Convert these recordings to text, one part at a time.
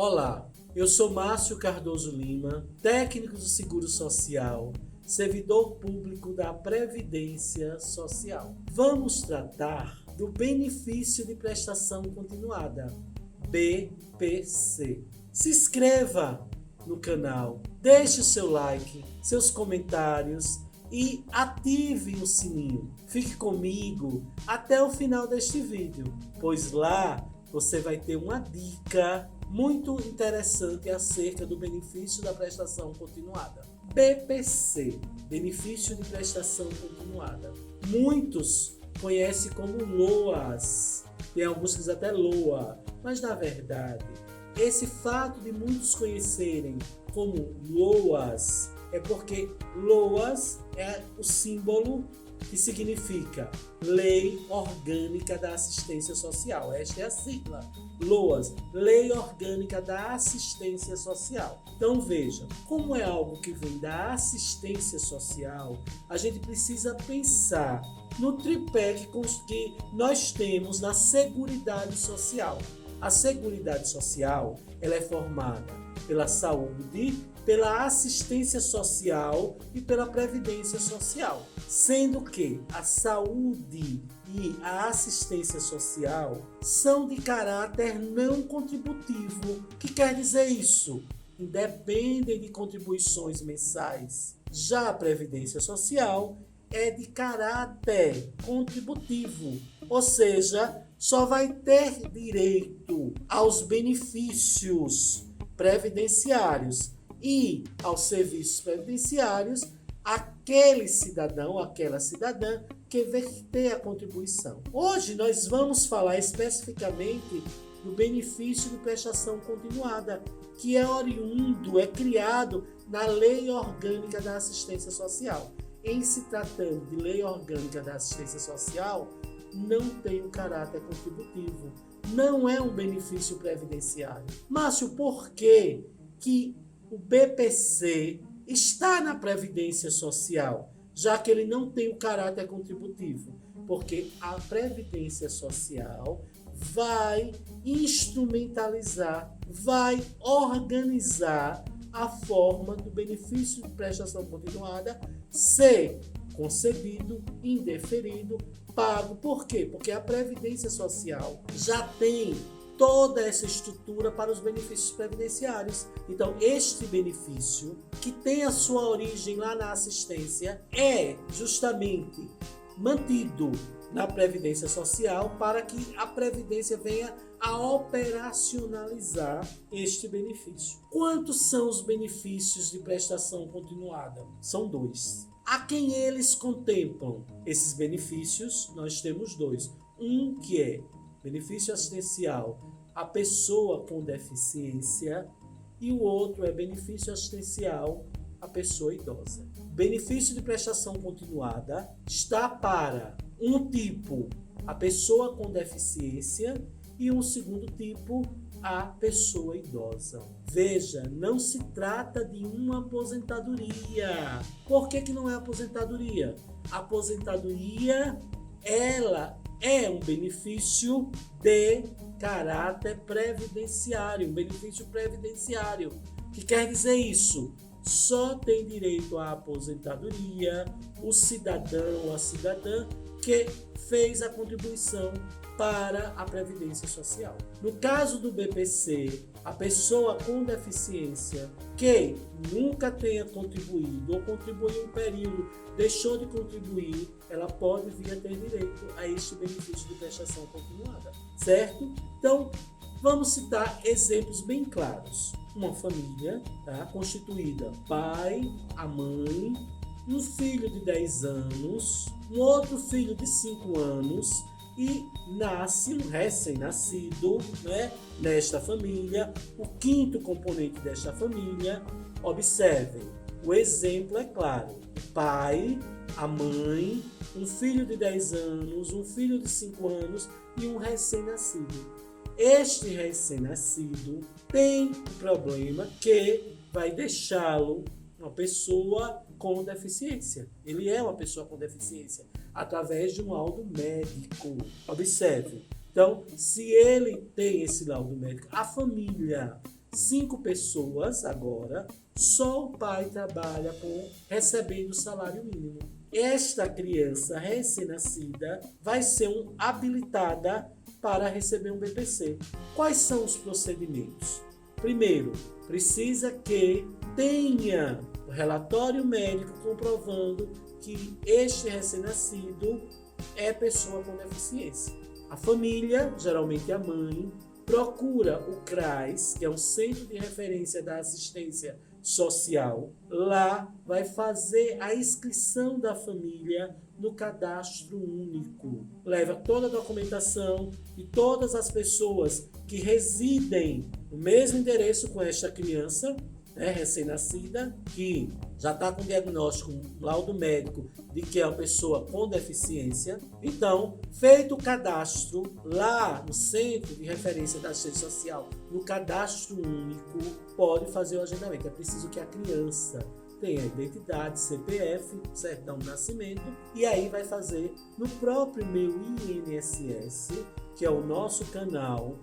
Olá, eu sou Márcio Cardoso Lima, técnico do Seguro Social, servidor público da Previdência Social. Vamos tratar do benefício de prestação continuada, BPC. Se inscreva no canal, deixe o seu like, seus comentários e ative o sininho. Fique comigo até o final deste vídeo, pois lá você vai ter uma dica muito interessante acerca do benefício da prestação continuada. BPC, benefício de prestação continuada. Muitos conhecem como LOAS, tem alguns que dizem até LOA, mas na verdade, esse fato de muitos conhecerem como LOAS é porque LOAS é o símbolo que significa Lei Orgânica da Assistência Social. Esta é a sigla. LOAS, Lei Orgânica da Assistência Social. Então veja, como é algo que vem da assistência social, a gente precisa pensar no tripé que nós temos na Seguridade Social. A Seguridade Social ela é formada pela saúde, pela assistência social e pela previdência social. Sendo que a saúde e a assistência social são de caráter não contributivo. O que quer dizer isso? Independem de contribuições mensais. Já a previdência social é de caráter contributivo, ou seja, só vai ter direito aos benefícios previdenciários e aos serviços previdenciários aquele cidadão, aquela cidadã que verter a contribuição. Hoje nós vamos falar especificamente do benefício de prestação continuada, que é oriundo, é criado na Lei Orgânica da Assistência Social. Em se tratando de Lei Orgânica da Assistência Social, não tem o caráter contributivo, não é um benefício previdenciário. Márcio, por que o BPC está na Previdência Social, já que ele não tem o caráter contributivo? Porque a Previdência Social vai instrumentalizar, vai organizar a forma do benefício de prestação continuada ser concedido, indeferido, pago. Por quê? Porque a Previdência Social já tem toda essa estrutura para os benefícios previdenciários. Então, este benefício, que tem a sua origem lá na assistência, é justamente mantido na Previdência Social para que a Previdência venha a operacionalizar este benefício. Quantos são os benefícios de prestação continuada? São 2. A quem eles contemplam esses benefícios, nós temos 2. Um que é benefício assistencial à pessoa com deficiência e o outro é benefício assistencial à pessoa idosa. Benefício de prestação continuada está para um tipo, a pessoa com deficiência, e um segundo tipo, a pessoa idosa. Veja, não se trata de uma aposentadoria. Por que não é aposentadoria? A aposentadoria, ela é um benefício de caráter previdenciário, um benefício previdenciário. O que quer dizer isso? Só tem direito à aposentadoria o cidadão ou a cidadã que fez a contribuição para a Previdência Social. No caso do BPC, a pessoa com deficiência que nunca tenha contribuído ou contribuiu um período, deixou de contribuir, ela pode vir a ter direito a este benefício de prestação continuada, certo? Então, vamos citar exemplos bem claros. Uma família constituída pai, a mãe, um filho de 10 anos, um outro filho de 5 anos, e nasce um recém-nascido, nesta família, o quinto componente desta família. Observem, o exemplo é claro: pai, a mãe, um filho de 10 anos, um filho de 5 anos e um recém-nascido. Este recém-nascido tem um problema que vai deixá-lo uma pessoa com deficiência. Ele é uma pessoa com deficiência através de um laudo médico. Observe. Então, se ele tem esse laudo médico, a família 5 pessoas agora, só o pai trabalha recebendo o salário mínimo. Esta criança recém-nascida vai ser habilitada para receber um BPC. Quais são os procedimentos? Primeiro, precisa que tenha o relatório médico comprovando que este recém-nascido é pessoa com deficiência. A família, geralmente a mãe, procura o CRAS, que é um Centro de Referência da Assistência Social. Lá vai fazer a inscrição da família no cadastro único. Leva toda a documentação e todas as pessoas que residem no mesmo endereço com esta criança, recém-nascida, que já está com diagnóstico, um laudo médico de que é uma pessoa com deficiência. Então, feito o cadastro lá no Centro de Referência da Assistência Social, no cadastro único, pode fazer o agendamento. É preciso que a criança tenha identidade, CPF, certidão de nascimento, e aí vai fazer no próprio meu INSS, que é o nosso canal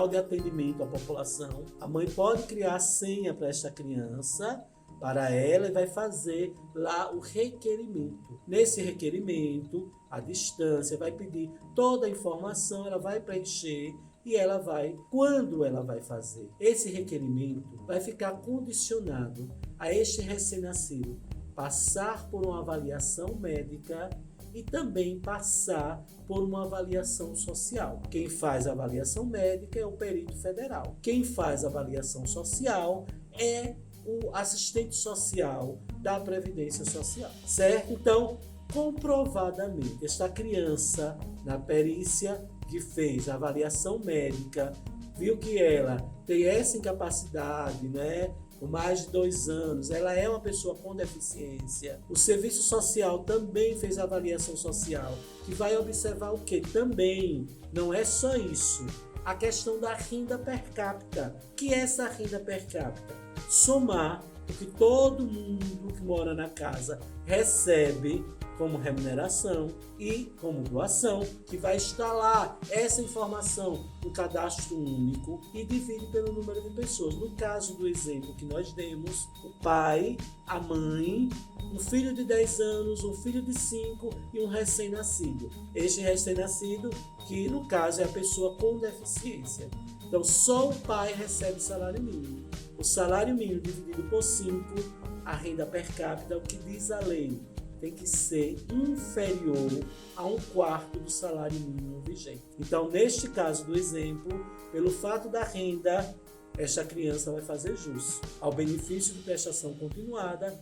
de atendimento à população. A mãe pode criar senha para esta criança, para ela, e vai fazer lá o requerimento. Nesse requerimento, a distância vai pedir toda a informação, ela vai preencher e ela vai, quando ela vai fazer esse requerimento, vai ficar condicionado a este recém-nascido passar por uma avaliação médica e também passar por uma avaliação social. Quem faz a avaliação médica é o perito federal. Quem faz a avaliação social é o assistente social da Previdência Social, certo? Então, comprovadamente, esta criança, na perícia que fez a avaliação médica, viu que ela tem essa incapacidade, por mais de 2 anos, ela é uma pessoa com deficiência. O Serviço Social também fez a avaliação social, que vai observar o quê? Também, não é só isso, a questão da renda per capita. O que é essa renda per capita? Somar o que todo mundo que mora na casa recebe como remuneração e como doação, que vai estar lá essa informação no cadastro único e divide pelo número de pessoas. No caso do exemplo que nós demos, o pai, a mãe, um filho de 10 anos, um filho de 5 e um recém-nascido. Este recém-nascido, que no caso é a pessoa com deficiência. Então, só o pai recebe salário mínimo. O salário mínimo dividido por 5, a renda per capita, o que diz a lei, tem que ser inferior a 1/4 do salário mínimo vigente. Então, neste caso do exemplo, pelo fato da renda, esta criança vai fazer jus ao benefício de prestação continuada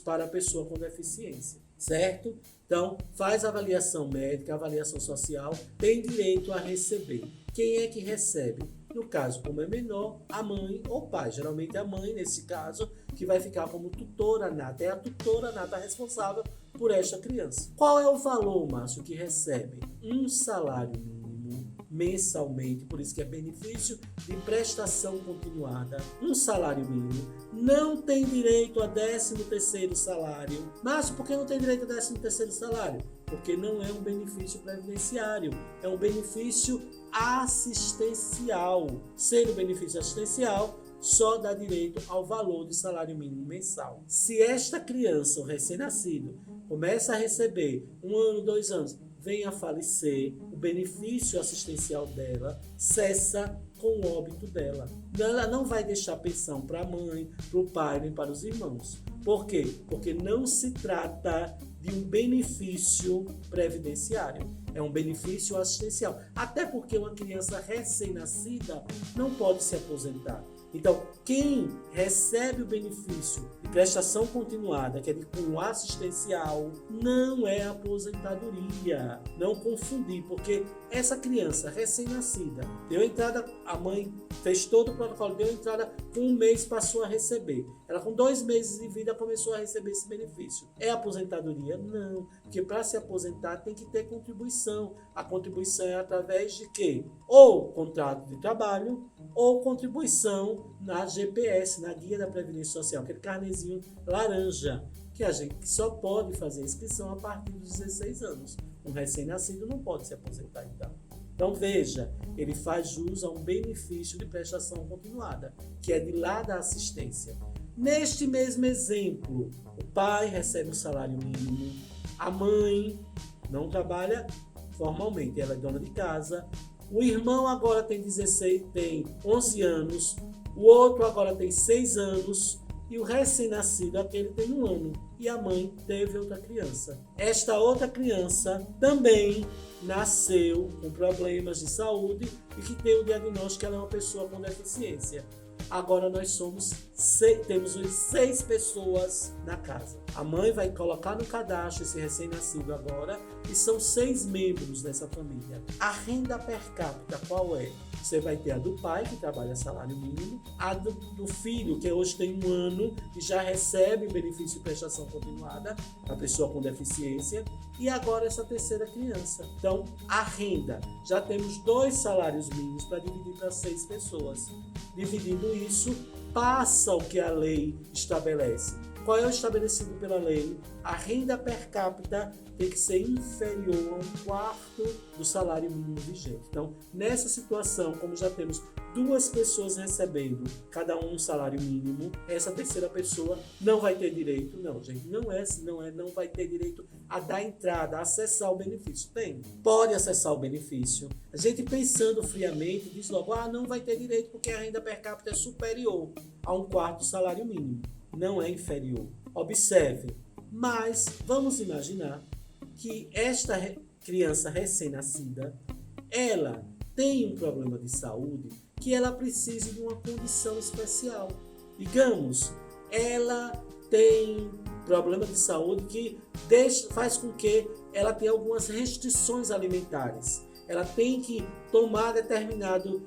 para a pessoa com deficiência, certo? Então, faz a avaliação médica, a avaliação social, tem direito a receber. Quem é que recebe? No caso, como é menor, a mãe ou o pai. Geralmente a mãe, nesse caso, que vai ficar como tutora nata. É a tutora nata responsável por esta criança. Qual é o valor, Márcio, que recebe? Um salário mínimo mensalmente, por isso que é benefício de prestação continuada. Um salário mínimo. Não tem direito a 13º salário. Márcio, por que não tem direito a 13º salário? Porque não é um benefício previdenciário, é um benefício assistencial. Sendo benefício assistencial, só dá direito ao valor de salário mínimo mensal. Se esta criança, o recém-nascido, começa a receber 1 ano, 2 anos, vem a falecer, o benefício assistencial dela cessa com o óbito dela. Ela não vai deixar pensão para a mãe, para o pai, nem para os irmãos. Por quê? Porque não se trata de um benefício previdenciário, é um benefício assistencial. Até porque uma criança recém-nascida não pode se aposentar. Então, quem recebe o benefício de prestação continuada, que é de cunho assistencial, não é aposentadoria. Não confundir, porque essa criança recém-nascida deu entrada, a mãe fez todo o protocolo, deu entrada, com 1 mês passou a receber. Ela com 2 meses de vida começou a receber esse benefício. É aposentadoria? Não, porque para se aposentar tem que ter contribuição. A contribuição é através de quê? Ou contrato de trabalho, ou contribuição na GPS, na Guia da Previdência Social, aquele carnezinho laranja, que a gente só pode fazer inscrição a partir dos 16 anos. Um recém-nascido não pode se aposentar então. Então veja, ele faz jus a um benefício de prestação continuada, que é de lá da assistência. Neste mesmo exemplo, o pai recebe um salário mínimo, a mãe não trabalha formalmente, ela é dona de casa, o irmão agora tem 11 anos, o outro agora tem 6 anos e o recém-nascido, aquele tem 1 ano. E a mãe teve outra criança. Esta outra criança também nasceu com problemas de saúde e que tem o diagnóstico que ela é uma pessoa com deficiência. Agora nós temos 6 pessoas na casa. A mãe vai colocar no cadastro esse recém-nascido agora e são 6 membros dessa família. A renda per capita qual é? Você vai ter a do pai, que trabalha salário mínimo, a do filho, que hoje tem 1 ano e já recebe benefício de prestação continuada, a pessoa com deficiência, e agora essa terceira criança. Então, a renda, já temos 2 salários mínimos para dividir para 6 pessoas. Dividindo isso, passa o que a lei estabelece. Qual é o estabelecido pela lei? A renda per capita tem que ser inferior a 1/4 do salário mínimo vigente. Então, nessa situação, como já temos 2 pessoas recebendo cada um salário mínimo, essa terceira pessoa não vai ter direito, não, gente, não vai ter direito a dar entrada, a acessar o benefício. Tem, pode acessar o benefício. A gente pensando friamente, diz logo, não vai ter direito porque a renda per capita é superior a 1/4 do salário mínimo. Não é inferior. Observe, mas vamos imaginar que esta criança recém-nascida, ela tem um problema de saúde que ela precisa de uma condição especial. Digamos, ela tem problema de saúde que faz com que ela tenha algumas restrições alimentares. Ela tem que tomar determinado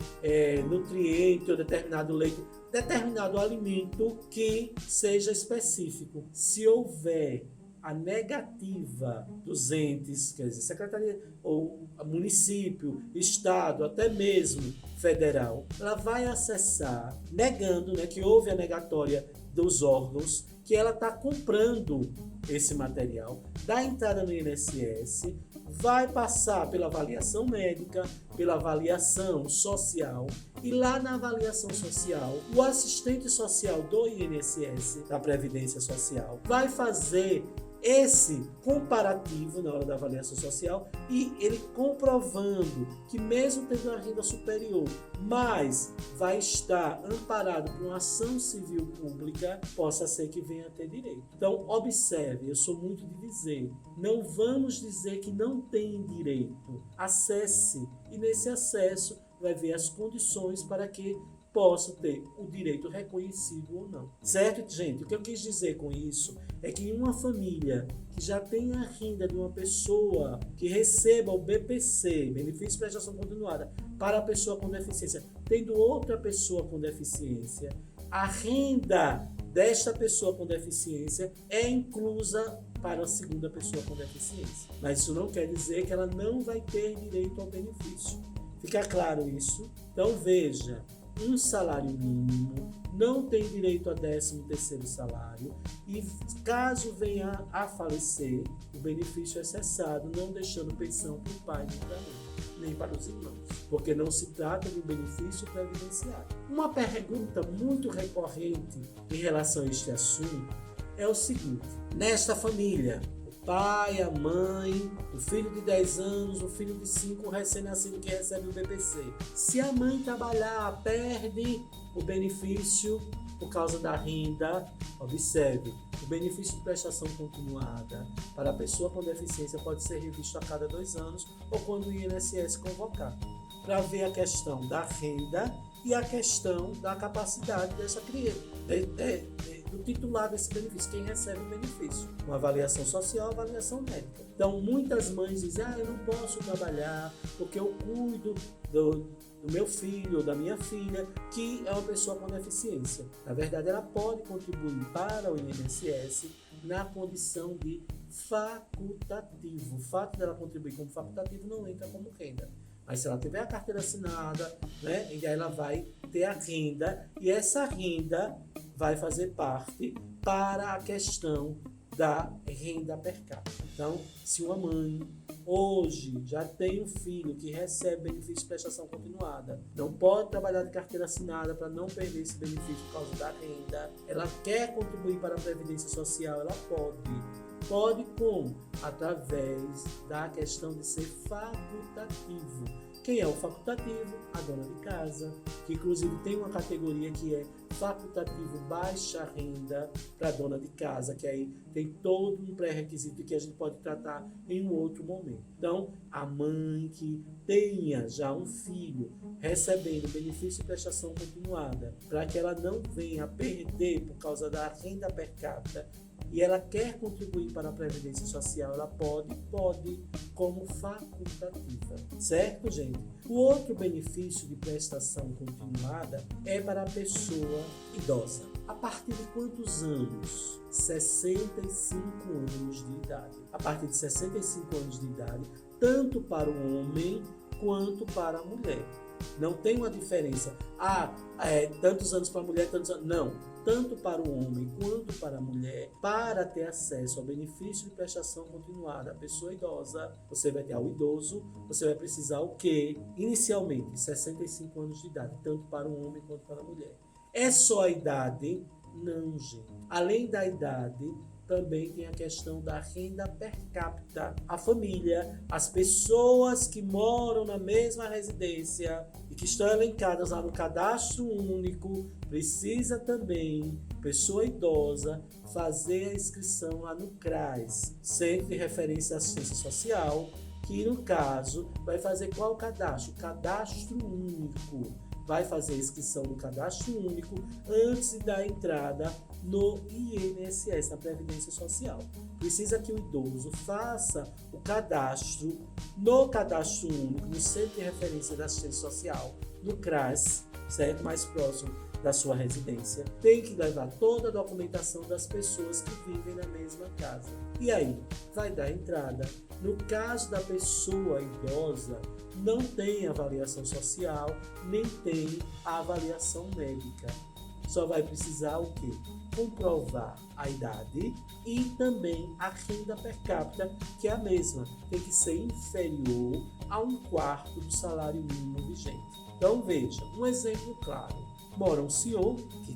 nutriente ou determinado leite, determinado alimento que seja específico. Se houver a negativa dos entes, quer dizer, secretaria ou município, estado, até mesmo federal, ela vai acessar, negando, que houve a negatória dos órgãos, que ela está comprando esse material, dá entrada no INSS, vai passar pela avaliação médica, pela avaliação social, e lá na avaliação social, o assistente social do INSS, da Previdência Social, vai fazer esse comparativo na hora da avaliação social e ele comprovando que mesmo tendo uma renda superior, mas vai estar amparado por uma ação civil pública, possa ser que venha a ter direito. Então, observe, eu sou muito de dizer, não vamos dizer que não tem direito. Acesse e nesse acesso vai ver as condições para que possa ter o direito reconhecido ou não. Certo, gente? O que eu quis dizer com isso é que em uma família que já tem a renda de uma pessoa que receba o BPC, benefício de prestação continuada, para a pessoa com deficiência, tendo outra pessoa com deficiência, a renda desta pessoa com deficiência é inclusa para a segunda pessoa com deficiência. Mas isso não quer dizer que ela não vai ter direito ao benefício. Fica claro isso? Então veja, um salário mínimo não tem direito a 13º salário e caso venha a falecer, o benefício é cessado, não deixando pensão para o pai nem para a mãe, nem para os irmãos, porque não se trata de um benefício previdenciário. Uma pergunta muito recorrente em relação a este assunto é o seguinte: nesta família, pai, a mãe, o filho de 10 anos, o filho de 5, o recém-nascido que recebe o BPC. Se a mãe trabalhar, perde o benefício por causa da renda. Observe, o benefício de prestação continuada para a pessoa com deficiência pode ser revisto a cada 2 anos ou quando o INSS convocar, para ver a questão da renda e a questão da capacidade dessa criança, do titular desse benefício, quem recebe o benefício. Uma avaliação social, avaliação médica. Então, muitas mães dizem, eu não posso trabalhar porque eu cuido do meu filho ou da minha filha, que é uma pessoa com deficiência. Na verdade, ela pode contribuir para o INSS na condição de facultativo. O fato dela contribuir como facultativo não entra como renda. Mas se ela tiver a carteira assinada, e aí ela vai ter a renda, e essa renda vai fazer parte para a questão da renda per capita. Então, se uma mãe hoje já tem um filho que recebe benefício de prestação continuada, não pode trabalhar de carteira assinada para não perder esse benefício por causa da renda, ela quer contribuir para a Previdência Social, ela pode. Pode como? Através da questão de ser facultativo. Quem é o facultativo? A dona de casa, que inclusive tem uma categoria que é facultativo baixa renda para a dona de casa, que aí tem todo um pré-requisito que a gente pode tratar em um outro momento. Então, a mãe que tenha já um filho recebendo benefício de prestação continuada, para que ela não venha a perder por causa da renda per capita, e ela quer contribuir para a Previdência Social, ela pode como facultativa, certo, gente? O outro benefício de prestação continuada é para a pessoa idosa. A partir de quantos anos? 65 anos de idade. A partir de 65 anos de idade, tanto para o homem quanto para a mulher. Não tem uma diferença. Tantos anos para a mulher, tantos anos. Não. Tanto para o homem quanto para a mulher, para ter acesso ao benefício de prestação continuada, a pessoa idosa, você vai ter ao idoso, você vai precisar o quê? Inicialmente, 65 anos de idade, tanto para o homem quanto para a mulher. É só a idade? Não, gente. Além da idade, também tem a questão da renda per capita. A família, as pessoas que moram na mesma residência e que estão elencadas lá no cadastro único, precisa também, pessoa idosa, fazer a inscrição lá no CRAS, Centro de Referência à Assistência Social, que no caso vai fazer qual cadastro? Cadastro único. Vai fazer a inscrição no cadastro único antes de dar entrada no INSS, na Previdência Social. Precisa que o idoso faça o cadastro no cadastro único, no Centro de Referência da Assistência Social, no CRAS, certo? Mais próximo da sua residência. Tem que levar toda a documentação das pessoas que vivem na mesma casa. E aí, vai dar entrada. No caso da pessoa idosa, não tem avaliação social, nem tem a avaliação médica. Só vai precisar o quê? Comprovar a idade e também a renda per capita, que é a mesma. Tem que ser inferior a 1/4 do salário mínimo vigente. Então veja, um exemplo claro. Mora um senhor que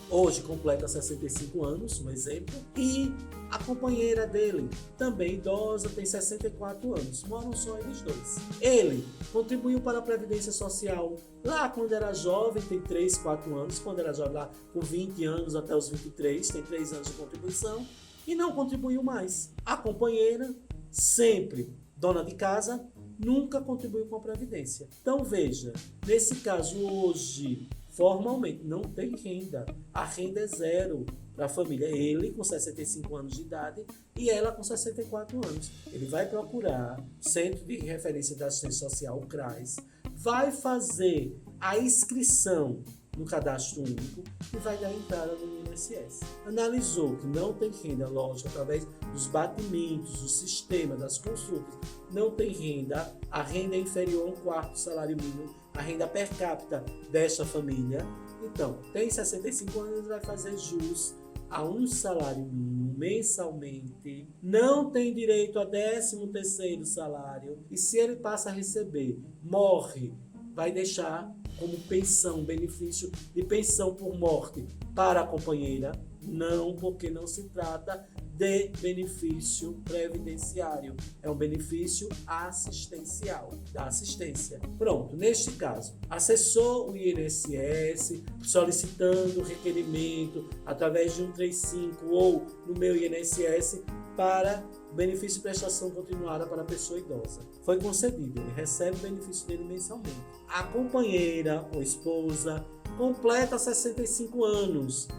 hoje completa 65 anos, um exemplo, e a companheira dele, também idosa, tem 64 anos. Moram só eles dois. Ele contribuiu para a Previdência Social lá quando era jovem, tem 3, 4 anos. Quando era jovem, lá com 20 anos até os 23, tem 3 anos de contribuição. E não contribuiu mais. A companheira, sempre dona de casa, nunca contribuiu com a Previdência. Então veja, nesse caso hoje, formalmente não tem renda. A renda é zero para a família. Ele com 65 anos de idade e ela com 64 anos. Ele vai procurar o Centro de Referência da Assistência Social, o CRAS, vai fazer a inscrição no cadastro único e vai dar entrada no INSS. Analisou que não tem renda, lógico, através dos batimentos, do sistema, das consultas, não tem renda, a renda é inferior a 1/4 do salário mínimo, a renda per capita desta família. Então, tem 65 anos, vai fazer jus a um salário mínimo mensalmente, não tem direito a 13º salário, e se ele passa a receber, morre, vai deixar como pensão, benefício de pensão por morte para a companheira? Não, porque não se trata de benefício previdenciário, é um benefício assistencial, da assistência. Pronto, neste caso, acessou o INSS solicitando o requerimento através de 135 ou no meu INSS para benefício de prestação continuada para a pessoa idosa. Foi concedido, ele recebe o benefício dele mensalmente. A companheira ou esposa completa 65 anos.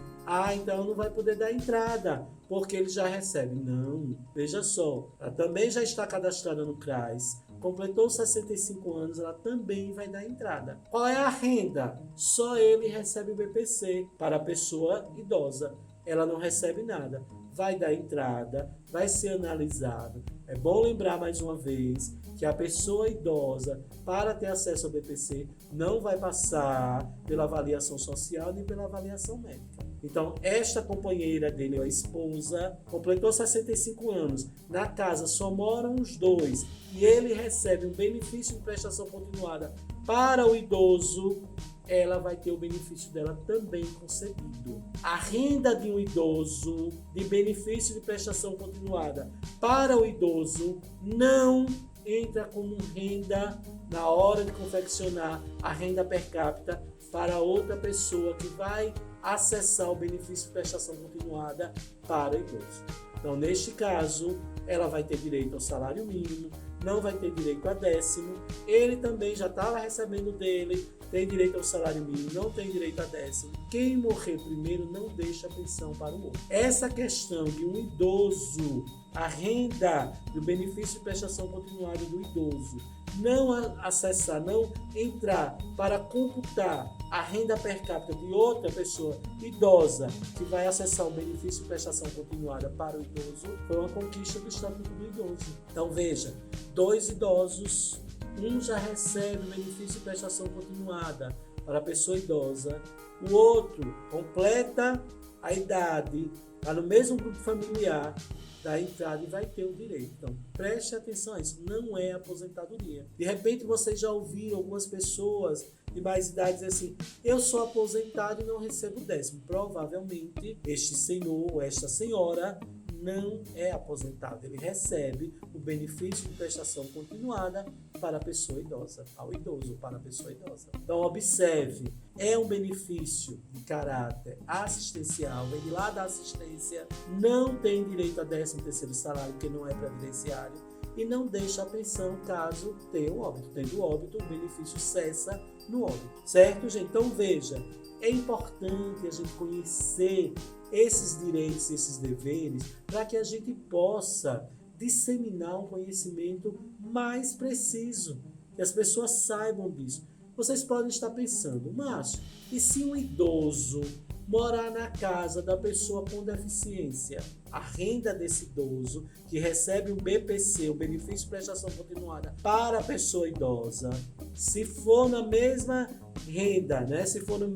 Então não vai poder dar entrada, porque ele já recebe. Não, veja só, ela também já está cadastrada no CRAS, completou 65 anos, ela também vai dar entrada. Qual é a renda? Só ele recebe o BPC para a pessoa idosa. Ela não recebe nada. Vai dar entrada, vai ser analisado. É bom lembrar mais uma vez que a pessoa idosa, para ter acesso ao BPC, não vai passar pela avaliação social nem pela avaliação médica. Então, esta companheira dele, a esposa, completou 65 anos. Na casa só moram os dois e ele recebe um benefício de prestação continuada para o idoso, ela vai ter o benefício dela também concedido. A renda de um idoso, de benefício de prestação continuada para o idoso, não entra como renda na hora de confeccionar a renda per capita para outra pessoa que vai acessar o benefício de prestação continuada para o idoso. Então, neste caso, ela vai ter direito ao salário mínimo, não vai ter direito a décimo. Ele também já estava recebendo dele, tem direito ao salário mínimo, não tem direito a décimo. Quem morrer primeiro não deixa a pensão para o outro. Essa questão de um idoso, a renda do benefício de prestação continuada do idoso, não acessar, não entrar para computar a renda per capita de outra pessoa idosa que vai acessar o benefício de prestação continuada para o idoso, foi uma conquista do Estatuto do Idoso. Então veja, 2 idosos, um já recebe o benefício de prestação continuada para a pessoa idosa, o outro completa a idade, está no mesmo grupo familiar da entrada e vai ter o direito. Então, preste atenção a isso, não é aposentadoria. De repente, vocês já ouviram algumas pessoas de mais idade dizer assim, eu sou aposentado e não recebo décimo. Provavelmente, este senhor ou esta senhora não é aposentado, ele recebe o benefício de prestação continuada para a pessoa idosa, ao idoso, para a pessoa idosa. Então, observe, é um benefício de caráter assistencial, vem de lá da assistência, não tem direito a 13º salário, porque não é previdenciário, e não deixa a pensão caso tenha o óbito. Tendo óbito, o benefício cessa no óbito. Certo, gente? Então, veja, é importante a gente conhecer esses direitos e esses deveres para que a gente possa disseminar um conhecimento mais preciso, que as pessoas saibam disso. Vocês podem estar pensando, Márcio, e se um idoso morar na casa da pessoa com deficiência? A renda desse idoso, que recebe o BPC, o benefício de prestação continuada, para a pessoa idosa, se for na mesma renda, né? Se for na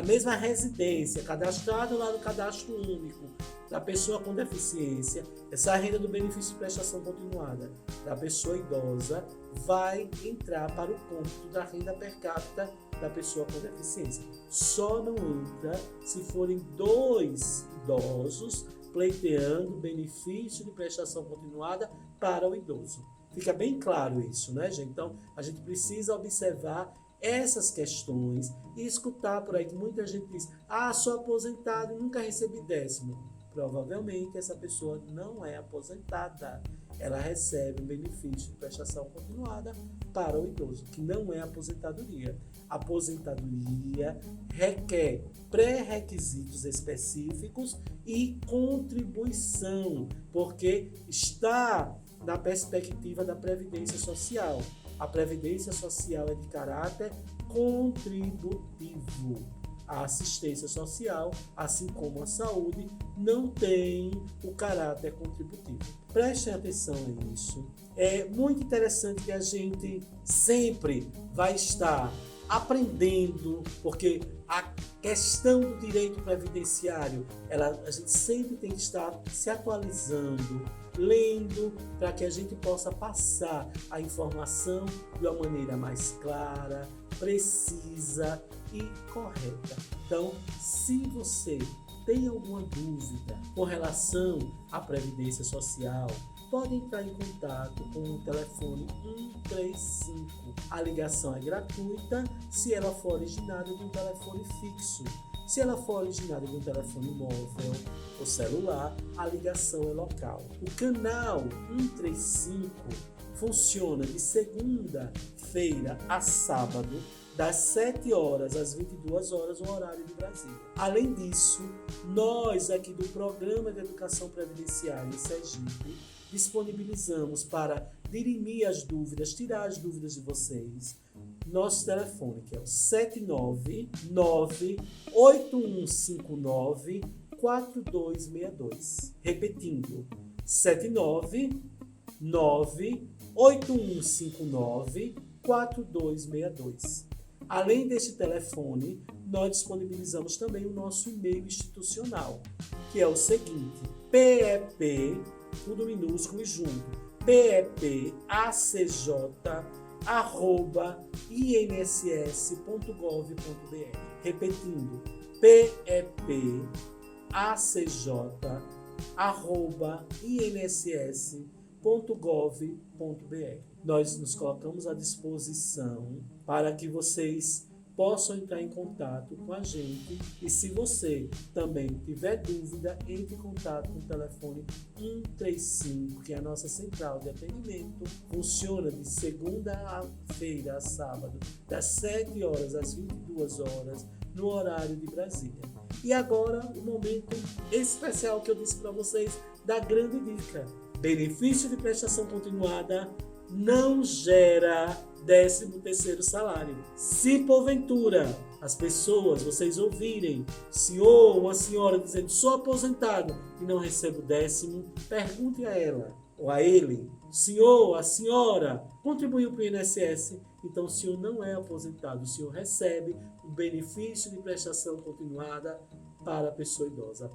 mesma residência, cadastrado lá no cadastro único da pessoa com deficiência, essa renda do benefício de prestação continuada da pessoa idosa vai entrar para o cômputo da renda per capita da pessoa com deficiência. Só não entra se forem 2 idosos pleiteando benefício de prestação continuada para o idoso. Fica bem claro isso, né, gente? Então, a gente precisa observar essas questões e escutar por aí que muita gente diz, sou aposentado e nunca recebi décimo. Provavelmente essa pessoa não é aposentada. Ela recebe um benefício de prestação continuada para o idoso, que não é aposentadoria. Aposentadoria requer pré-requisitos específicos e contribuição, porque está na perspectiva da Previdência Social. A Previdência Social é de caráter contributivo. A assistência social, assim como a saúde, não tem o caráter contributivo. Prestem atenção a isso. É muito interessante que a gente sempre vai estar aprendendo, porque a questão do direito previdenciário, a gente sempre tem que estar se atualizando, lendo, para que a gente possa passar a informação de uma maneira mais clara, precisa e correta. Então, se você tem alguma dúvida com relação à Previdência Social, pode entrar em contato com o telefone 135. A ligação é gratuita se ela for originada de um telefone fixo. Se ela for originada de um telefone móvel ou celular, a ligação é local. O canal 135 funciona de segunda-feira a sábado, das 7 horas às 22 horas, o horário do Brasil. Além disso, nós aqui do Programa de Educação Previdenciária em Sergipe disponibilizamos para dirimir as dúvidas, tirar as dúvidas de vocês, nosso telefone, que é o 799-8159-4262. Repetindo, 799-8159-4262. Além deste telefone, nós disponibilizamos também o nosso e-mail institucional, que é o seguinte: PEP, tudo minúsculo e junto, pepacj@inss.gov.br. Repetindo, pepacj@inss.gov.br. Nós nos colocamos à disposição para que vocês possam entrar em contato com a gente, e se você também tiver dúvida, entre em contato com o telefone 135, que é a nossa central de atendimento. Funciona de segunda-feira a sábado, das 7 horas às 22 horas, no horário de Brasília. E agora, o momento especial que eu disse para vocês, da grande dica. Benefício de prestação continuada não gera 13º salário. Se porventura as pessoas, vocês ouvirem senhor ou uma senhora dizendo sou aposentado e não recebo 10º, pergunte a ela ou a ele: senhor, a senhora contribuiu para o INSS? Então o senhor não é aposentado, o senhor recebe o benefício de prestação continuada para a pessoa idosa.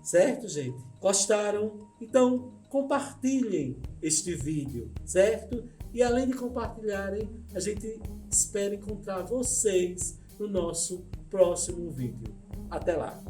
Certo, gente? Gostaram? Então compartilhem este vídeo, certo? E além de compartilharem, a gente espera encontrar vocês no nosso próximo vídeo. Até lá!